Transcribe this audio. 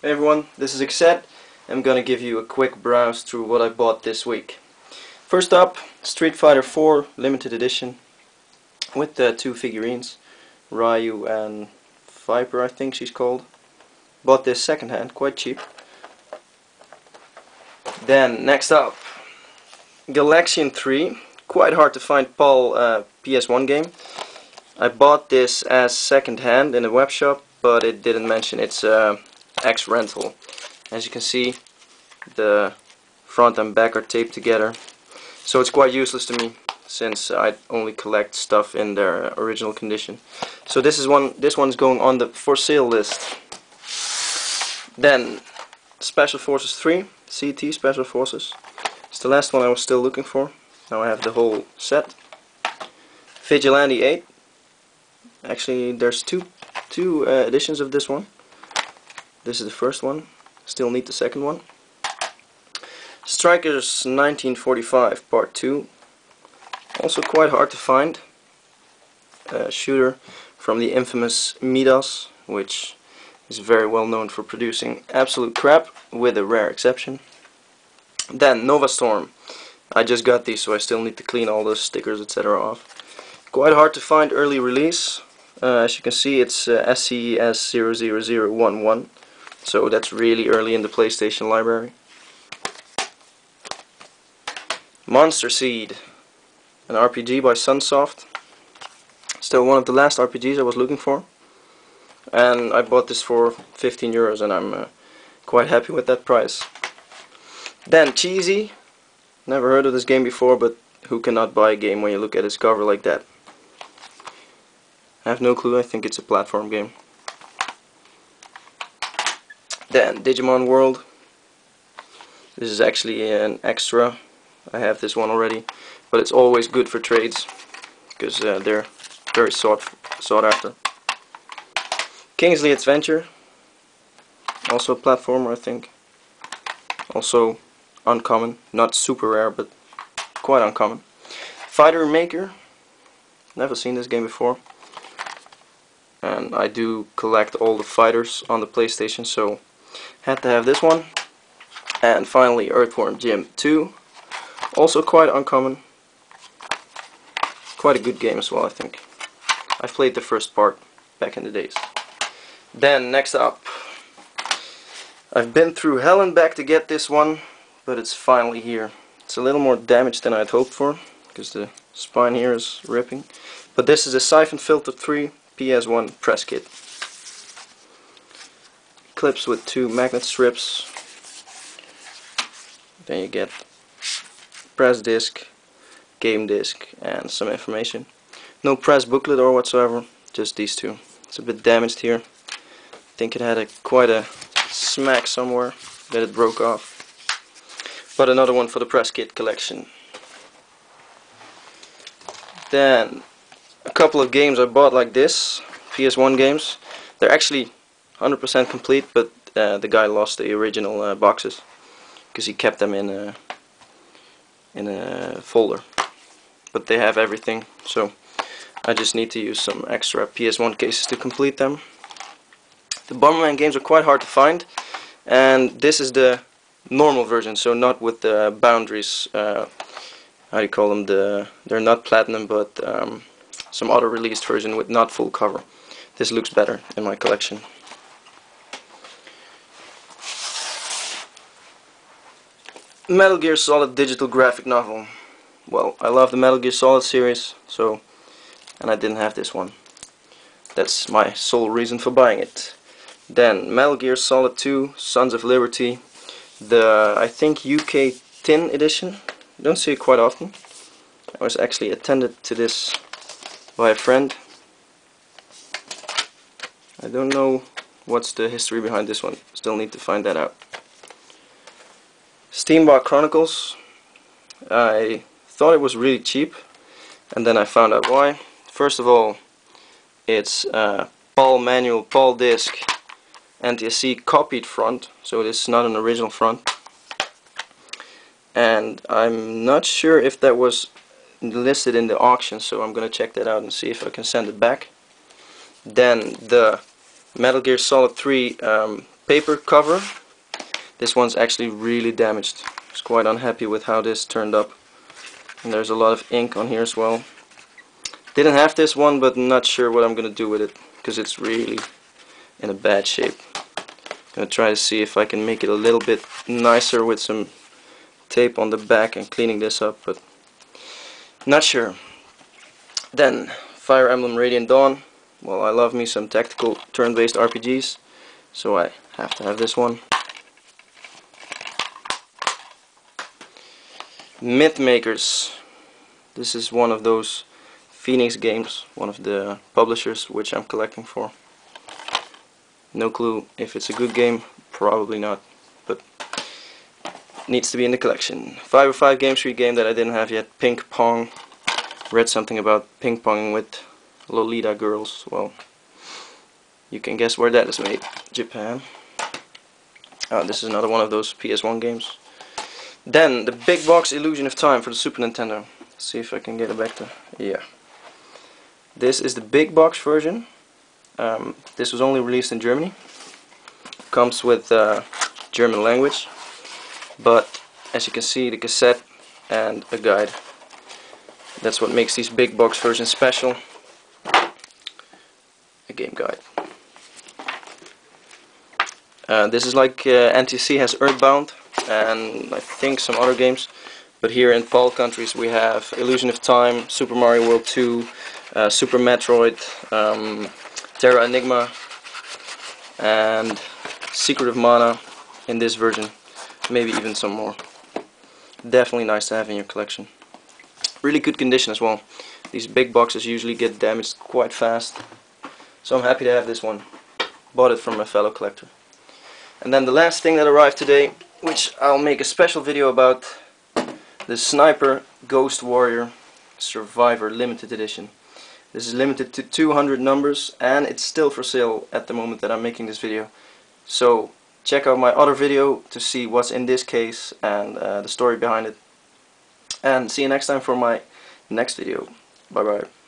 Hey everyone, this is Xed. I'm gonna give you a quick browse through what I bought this week. First up, Street Fighter 4 limited edition with the two figurines, Ryu and Viper, I think she's called. Bought this secondhand, quite cheap. Then next up, Galaxian 3, quite hard to find PAL PS1 game. I bought this as secondhand in a web shop, but it didn't mention it's X rental. As you can see, the front and back are taped together, so it's quite useless to me since I only collect stuff in their original condition. So this one's going on the for sale list. Then Special Forces 3, CT Special Forces. It's the last one I was still looking for. Now I have the whole set. Vigilante 8. Actually, there's two editions of this one. This is the first one. Still need the second one. Strikers 1945 Part 2. Also quite hard to find. A shooter from the infamous Midas, which is very well known for producing absolute crap, with a rare exception. Then Nova Storm. I just got these, so I still need to clean all the stickers, etc. off. Quite hard to find early release. As you can see, it's SCES00011, so that's really early in the PlayStation library. Monster Seed, an RPG by Sunsoft. Still one of the last RPGs I was looking for, and I bought this for 15 euros, and I'm quite happy with that price. Then Cheesy, never heard of this game before, but who cannot buy a game when you look at its cover like that? I have no clue, I think it's a platform game. Then Digimon World. This is actually an extra. I have this one already, but it's always good for trades because they're very sought after. Kingsley Adventure, also a platformer, I think. Also uncommon, not super rare, but quite uncommon. Fighter Maker, never seen this game before. And I do collect all the fighters on the PlayStation, so had to have this one. And finally Earthworm Jim 2, also quite uncommon. Quite a good game as well, I think. I've played the first part back in the days. Then next up, I've been through hell and back to get this one, but it's finally here. It's a little more damaged than I'd hoped for, because the spine here is ripping. But this is a Siphon Filter 3 PS1 press kit. Clips with two magnet strips. Then you get press disc, game disc, and some information. No press booklet or whatsoever, just these two. It's a bit damaged here. I think it had quite a smack somewhere that it broke off. But another one for the press kit collection. Then a couple of games I bought like this, PS1 games. They're actually 100% complete, but the guy lost the original boxes because he kept them in a folder. But they have everything, so I just need to use some extra PS1 cases to complete them. The Bomberman games are quite hard to find, and this is the normal version, so not with the boundaries. How do you call them? They're not platinum, but some other released version with not full cover. This looks better in my collection. Metal Gear Solid digital graphic novel. Well, I love the Metal Gear Solid series, and I didn't have this one. That's my sole reason for buying it. Then Metal Gear Solid 2 Sons of Liberty, the I think UK tin edition. I don't see it quite often. I was actually attended to this by a friend. I don't know what's the history behind this one. Still need to find that out. Steamboat Chronicles. I thought it was really cheap, and then I found out why. First of all, it's PAL manual, PAL disc, NTSC copied front, so this is not an original front. And I'm not sure if that was listed in the auction, so I'm gonna check that out and see if I can send it back. Then the Metal Gear Solid 3 paper cover. This one's actually really damaged. I was quite unhappy with how this turned up. And there's a lot of ink on here as well. Didn't have this one, but not sure what I'm gonna do with it, because it's really in a bad shape. Gonna try to see if I can make it a little bit nicer with some tape on the back and cleaning this up, but not sure. Then Fire Emblem Radiant Dawn. Well, I love me some tactical turn-based RPGs, so I have to have this one. Myth Makers. This is one of those Phoenix games, one of the publishers which I'm collecting for. No clue if it's a good game, probably not, but needs to be in the collection. 505 Game Street game that I didn't have yet, Ping Pong. Read something about ping ponging with Lolita girls. Well, you can guess where that is made. Japan. This is another one of those PS1 games. Then the big box Illusion of Time for the Super Nintendo. Let's see if I can get it back to, yeah. This is the big box version. This was only released in Germany. Comes with German language, but as you can see, the cassette and a guide. That's what makes these big box versions special. A game guide. This is like NTC has Earthbound and I think some other games, but here in PAL countries we have Illusion of Time, Super Mario World 2, Super Metroid, Terra Enigma, and Secret of Mana in this version, maybe even some more. Definitely nice to have in your collection. Really good condition as well. These big boxes usually get damaged quite fast, so I'm happy to have this one. Bought it from a fellow collector. And then the last thing that arrived today, which I'll make a special video about, the Sniper Ghost Warrior Survivor Limited Edition. This is limited to 200 numbers and it's still for sale at the moment that I'm making this video. So check out my other video to see what's in this case and the story behind it. And see you next time for my next video. Bye bye.